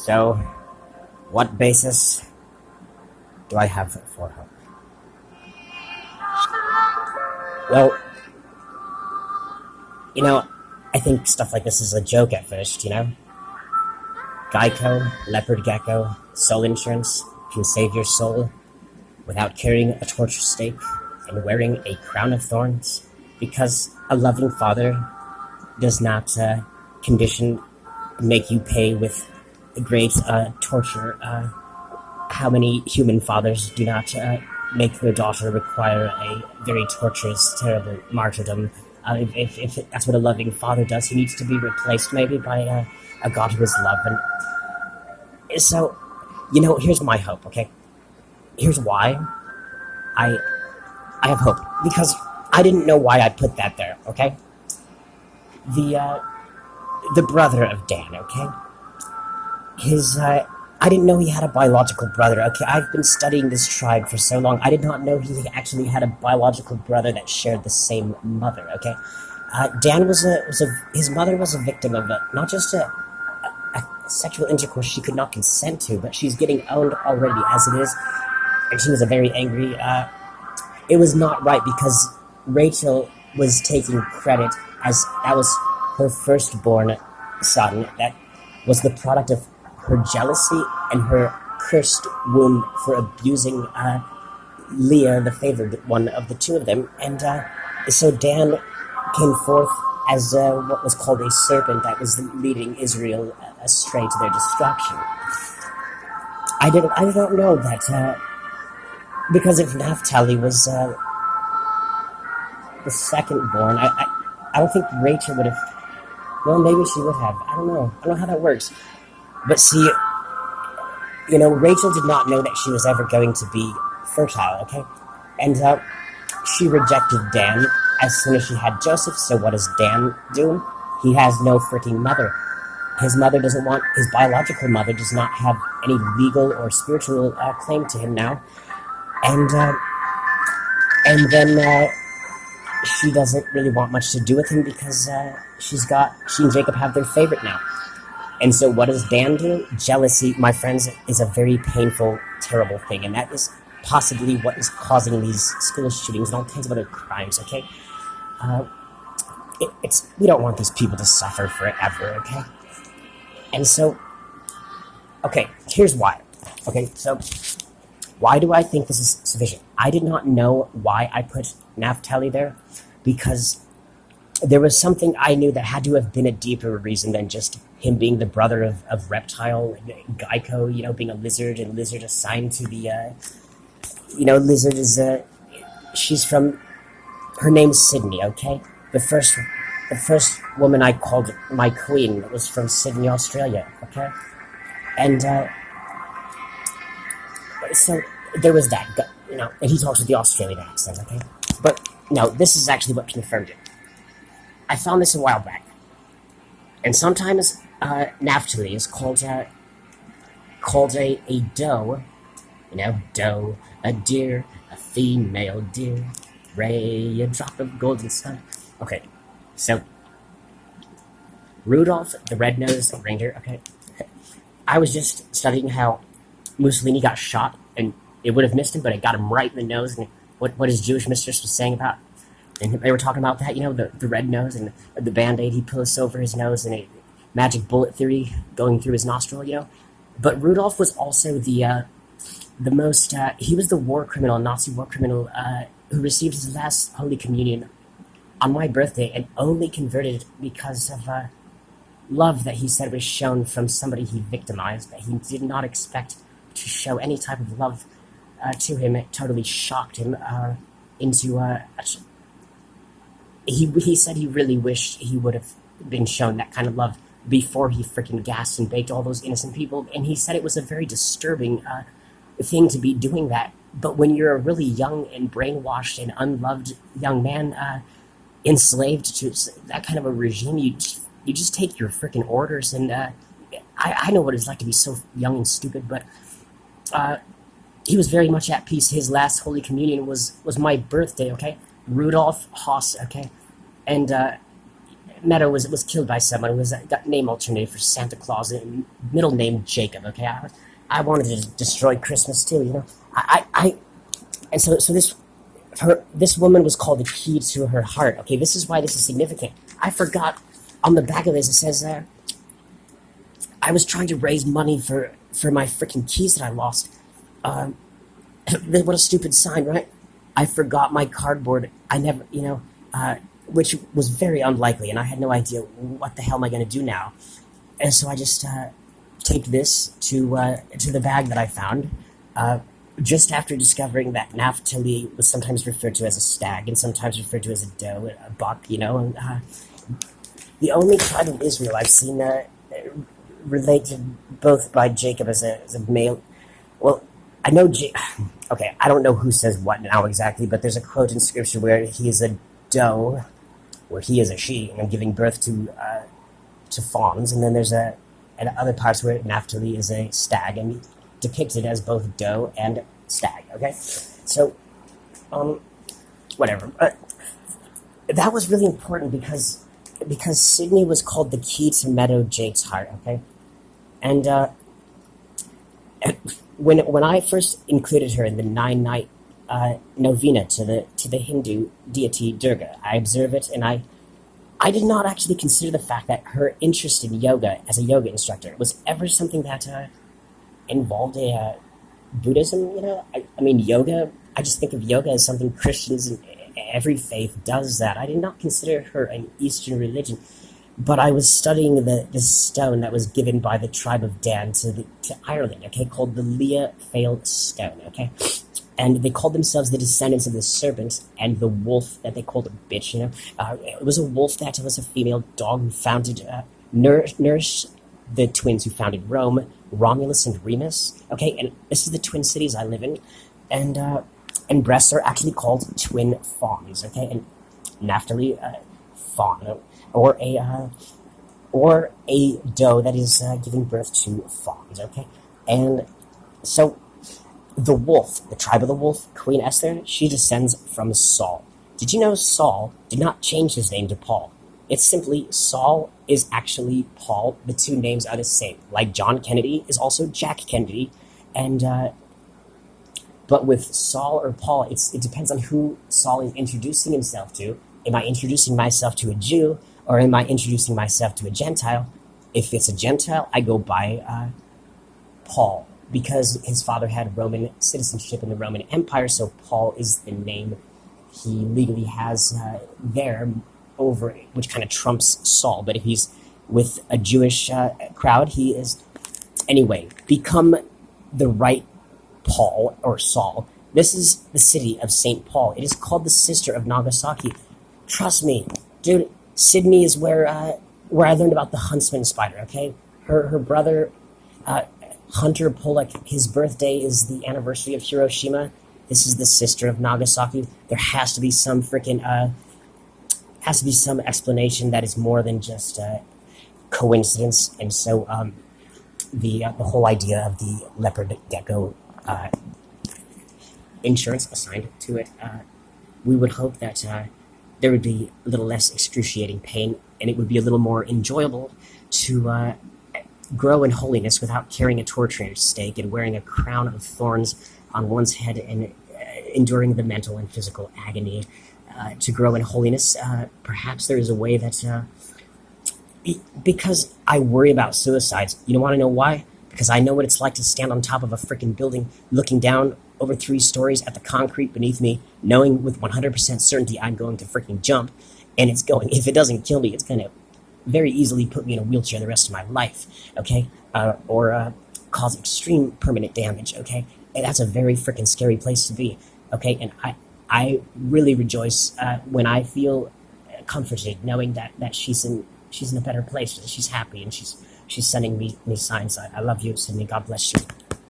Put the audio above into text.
So, what basis do I have for hope? Well, I think stuff like this is a joke at first. Geico, leopard gecko, soul insurance can save your soul without carrying a torture stake and wearing a crown of thorns, because a loving father does not make you pay with great torture. How many human fathers do not make their daughter require a very torturous, terrible martyrdom? If that's what a loving father does, he needs to be replaced maybe by a God who is love. And so, here's my hope, okay? Here's why I have hope. Because I didn't know why I put that there, okay? The brother of Dan, okay? I didn't know he had a biological brother, okay? I've been studying this tribe for so long. I did not know he actually had a biological brother that shared the same mother, okay? Dan his mother was a victim of not just a sexual intercourse she could not consent to, but she's getting owned already as it is, and she was a very angry. It was not right because Rachel was taking credit as that was her firstborn son. That was the product of her jealousy and her cursed womb for abusing Leah, the favored one of the two of them. And so Dan came forth as what was called a serpent that was leading Israel astray to their destruction. I don't know that because if Naphtali was the second born, I don't think Rachel would have. Well, maybe she would have. I don't know how that works. But see, Rachel did not know that she was ever going to be fertile, okay? And she rejected Dan as soon as she had Joseph, so what does Dan do? He has no freaking mother. His biological mother does not have any legal or spiritual claim to him now. And then she doesn't really want much to do with him because she and Jacob have their favorite now. And so what does Dan do? Jealousy, my friends, is a very painful, terrible thing. And that is possibly what is causing these school shootings and all kinds of other crimes, okay? We don't want these people to suffer forever, okay? And so, okay, here's why. Okay, so why do I think this is sufficient? I did not know why I put Naphtali there, because there was something I knew that had to have been a deeper reason than just him being the brother of Reptile, Geico, being a lizard, and lizard assigned to the, lizard is, she's from, her name's Sydney, okay? The first woman I called my queen was from Sydney, Australia, okay? And, so there was that, and he talks with the Australian accent, okay? But, no, this is actually what confirmed it. I found this a while back. And sometimes Naphtali is called a doe, doe, a deer, a female deer, ray, a drop of golden sun. Okay, so Rudolph the red-nosed reindeer, okay. I was just studying how Mussolini got shot, and it would have missed him, but it got him right in the nose, and what his Jewish mistress was saying about. And they were talking about that, the red nose and the Band-Aid he puts over his nose and a magic bullet theory going through his nostril, But Rudolph was also the most, he was the Nazi war criminal, who received his last Holy Communion on my birthday and only converted because of love that he said was shown from somebody he victimized, that he did not expect to show any type of love to him. It totally shocked him into He said he really wished he would have been shown that kind of love before he freaking gassed and baked all those innocent people. And he said it was a very disturbing thing to be doing that. But when you're a really young and brainwashed and unloved young man enslaved to that kind of a regime, you just take your freaking orders. And I know what it's like to be so young and stupid, but he was very much at peace. His last Holy Communion was my birthday, okay? Rudolph Haas, okay? And Meadow was killed by someone who was got name alternated for Santa Claus, and middle name Jacob. Okay, I wanted to destroy Christmas too. You know, and so this woman was called the key to her heart. Okay, this is why this is significant. I forgot on the back of this it says I was trying to raise money for my freaking keys that I lost. Um, what a stupid sign, right? I forgot my cardboard. I never, which was very unlikely, and I had no idea what the hell am I going to do now. And so I just taped this to the bag that I found, just after discovering that Naphtali was sometimes referred to as a stag and sometimes referred to as a doe, a buck, And the only tribe of Israel I've seen related both by Jacob as a male. Well, I know. Okay, I don't know who says what now exactly, but there's a quote in scripture where he is a doe, where he is a she, and giving birth to fawns, and then there's and other parts where Naphtali is a stag and depicted as both doe and stag. Okay, so whatever. That was really important because Sydney was called the key to Meadow Jake's heart. Okay, and when I first included her in the 9-night novena to the Hindu deity Durga, I observe it, and I did not actually consider the fact that her interest in yoga as a yoga instructor was ever something that involved Buddhism. I mean, yoga. I just think of yoga as something Christians and every faith does that. I did not consider her an Eastern religion. But I was studying the stone that was given by the tribe of Dan to Ireland, okay, called the Leah Fail Stone, okay? And they called themselves the descendants of the serpent and the wolf that they called a bitch, It was a wolf that was a female dog who founded, nourished the twins who founded Rome, Romulus and Remus, okay? And this is the twin cities I live in. And breasts are actually called twin fawns, okay? And Naphtali, fawn, or a doe that is giving birth to fawns, okay? And so the wolf, the tribe of the wolf, Queen Esther, she descends from Saul. Did you know Saul did not change his name to Paul? It's simply Saul is actually Paul. The two names are the same. Like John Kennedy is also Jack Kennedy, and but with Saul or Paul, it depends on who Saul is introducing himself to. Am I introducing myself to a Jew, or am I introducing myself to a Gentile? If it's a Gentile, I go by Paul, because his father had Roman citizenship in the Roman Empire, so Paul is the name he legally has there over, which kind of trumps Saul. But if he's with a Jewish crowd, he is, anyway, become the right Paul or Saul. This is the city of St. Paul. It is called the sister of Nagasaki. Trust me, dude, Sydney is where I learned about the huntsman spider, okay? Her brother, Hunter Pollock, his birthday is the anniversary of Hiroshima. This is the sister of Nagasaki. There has to be some some explanation that is more than just coincidence. And so the whole idea of the leopard gecko insurance assigned to it, we would hope that there would be a little less excruciating pain, and it would be a little more enjoyable to grow in holiness without carrying a torturer's stake and wearing a crown of thorns on one's head and enduring the mental and physical agony. To grow in holiness, perhaps there is a way that... because I worry about suicides. You want to know why? Because I know what it's like to stand on top of a freaking building, looking down over 3 stories at the concrete beneath me, knowing with 100% certainty I'm going to freaking jump, and if it doesn't kill me, it's going to very easily put me in a wheelchair the rest of my life, okay? Or cause extreme permanent damage, okay? And that's a very freaking scary place to be, okay? And I really rejoice when I feel comforted knowing that she's in a better place, she's happy, and she's sending me signs. I love you, Sydney. God bless you.